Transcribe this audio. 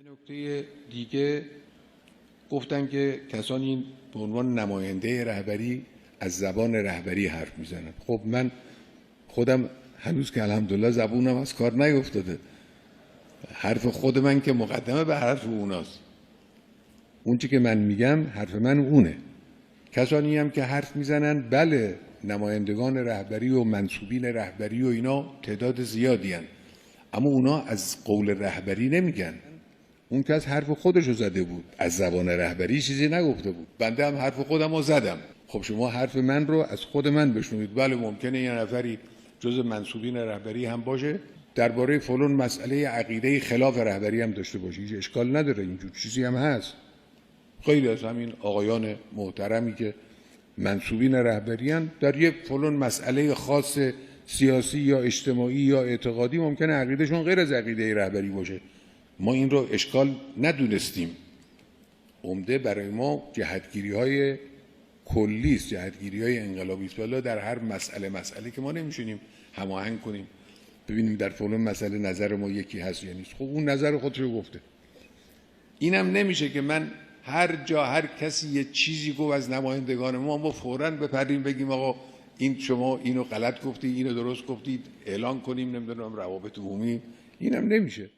نکته دیگه گفتن که کسانی به عنوان نماینده رهبری از زبان رهبری حرف میزنن. خب من خودم هنوز که الحمدلله زبونم از کار نیفتاده، حرف خود من که مقدمه به حرف اوناست. اون چی که من میگم حرف من اونه. کسانی هم که حرف میزنن بله نمایندگان رهبری و منصوبین رهبری و اینا تعداد زیادی هن. اما اونا از قول رهبری نمیگن. اون کس حرف خودشو زده بود، از زبان رهبری چیزی نگفته بود. بنده هم حرف خودم رو زدم. خب شما حرف من رو از خود من بشنوید. بله ممکنه یه نفری جز منصوبین رهبری هم باشه درباره فلان مسئله عقیده خلاف رهبری هم داشته باشه، هیچ اشکال نداره، اینجور چیزی هم هست. خیلی از همین آقایان محترمی که منصوبین رهبریان در یک فلان مسئله خاص سیاسی یا اجتماعی یا اعتقادی ممکنه عقیدهشون غیر از عقیده رهبری باشه. ما این رو اشکال ندونستیم. عمده برای ما جهتگیری‌های کلی است، جهتگیری‌های انقلابی است. والا در هر مسئله که ما نمی‌شینیم هماهنگ کنیم ببینیم در فلان مسئله نظر ما یکی هست یا نیست. خب اون نظر خودش رو گفته. اینم نمیشه که من هر جا هر کسی یه چیزی گفت از نمایندگان ما فوراً بپریم بگیم آقا این شما اینو غلط گفتی، اینو درست گفتید، اعلان کنیم نمیدونم روابط عمومی. اینم نمیشه.